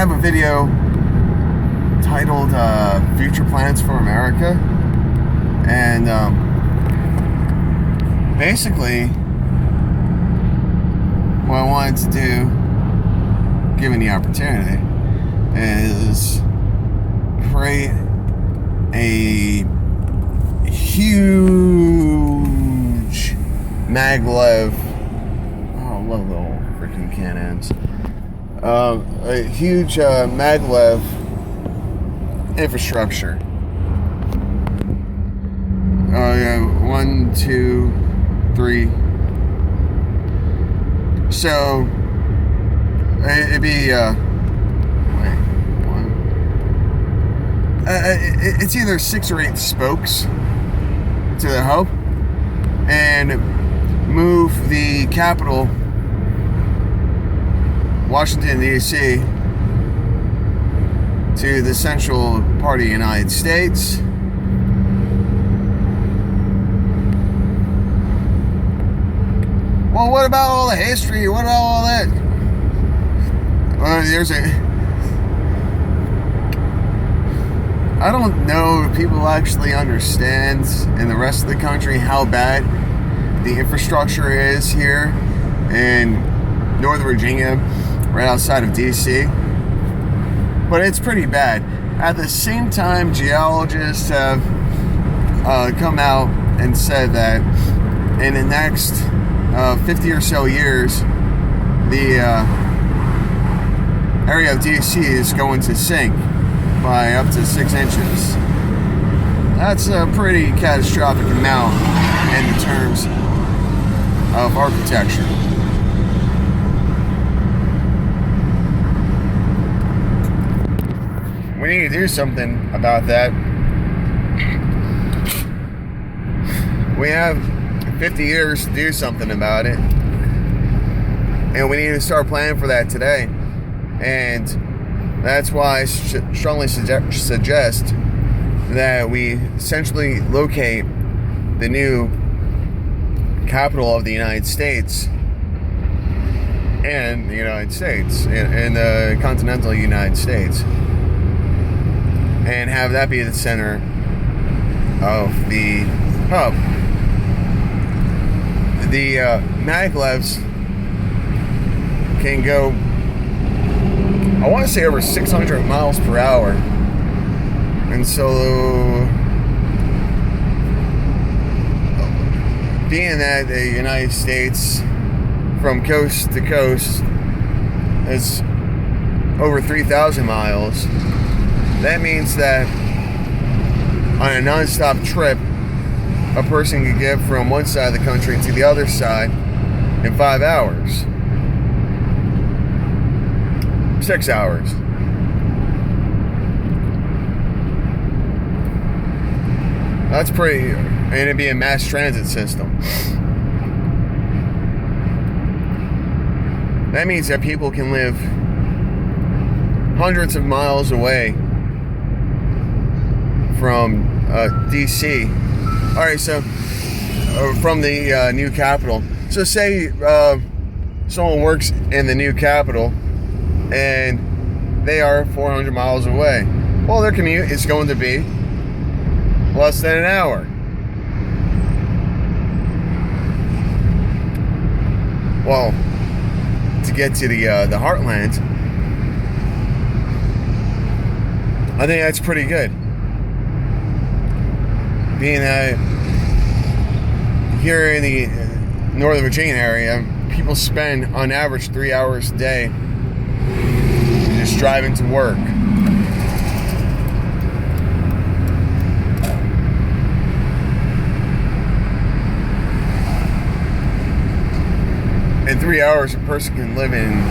have a video titled Future Plans for America, and basically what I wanted to do, given the opportunity, is create a huge maglev. Oh, I love the whole freaking Can-Ams. A huge maglev infrastructure. Yeah, 1, 2, 3. So it'd be it's either 6 or 8 spokes to the hub, and move the capital, Washington, D.C., to the central part of the United States. Well, what about all the history? What about all that? I don't know if people actually understand in the rest of the country how bad the infrastructure is here in Northern Virginia, right outside of D.C. But it's pretty bad. At the same time, geologists have come out and said that in the next 50 or so years, the area of D.C. is going to sink by up to 6 inches. That's a pretty catastrophic amount in terms of architecture. We need to do something about that. We have 50 years to do something about it, and we need to start planning for that today. And that's why I strongly suggest that we essentially locate the new capital of the United States and the United States, in the continental United States, and have that be the center of the hub. The maglevs can go, I want to say, over 600 miles per hour. And so, being that the United States, from coast to coast, is over 3,000 miles, that means that on a non-stop trip, a person could get from one side of the country to the other side in 5 hours. 6 hours. That's pretty, and it'd be a mass transit system. That means that people can live hundreds of miles away from DC. Alright, so from the new capital. So say someone works in the new capital and they are 400 miles away. Well, their commute is going to be less than an hour. Well, to get to the heartland, I think that's pretty good. Being that here in the Northern Virginia area, people spend on average 3 hours a day just driving to work. In 3 hours, a person can live in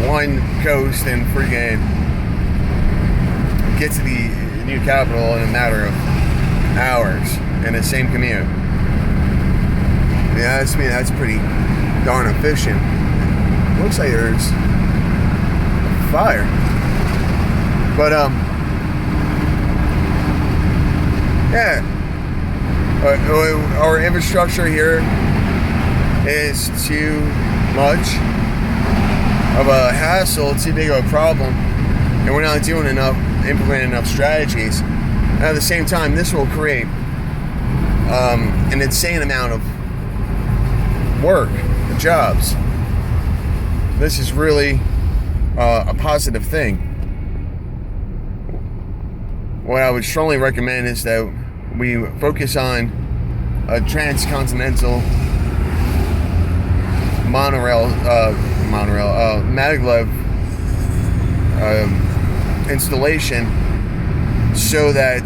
one coast and freaking get to the new capital in a matter of hours in the same commute. Yeah, that's pretty darn efficient. Looks like there's fire, but yeah, our infrastructure here is too much. of a hassle, too big of a problem, and we're not doing enough, implementing enough strategies. And at the same time, this will create an insane amount of work, jobs. This is really a positive thing. What I would strongly recommend is that we focus on a transcontinental maglev installation, so that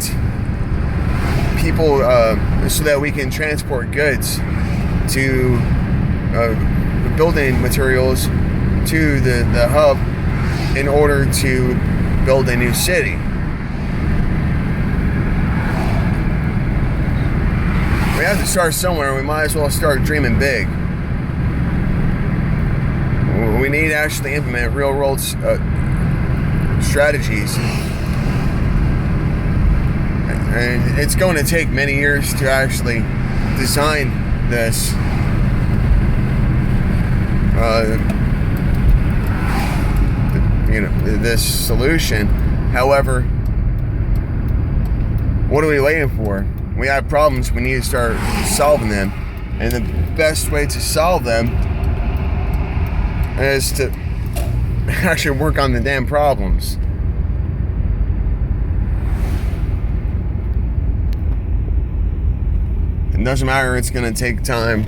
people, so that we can transport goods to building materials to the hub in order to build a new city. We have to start somewhere. We might as well start dreaming big. We need to actually implement real world strategies. And it's going to take many years to actually design this. This solution. However, what are we waiting for? We have problems, we need to start solving them. And the best way to solve them is to actually work on the damn problems. It doesn't matter, it's going to take time.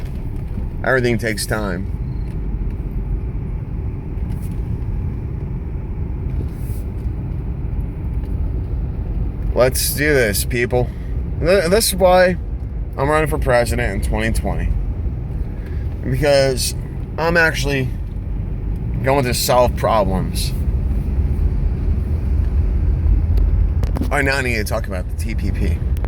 Everything takes time. Let's do this, people. This is why I'm running for president in 2020. Because I'm actually going to solve problems. I now need to talk about the TPP.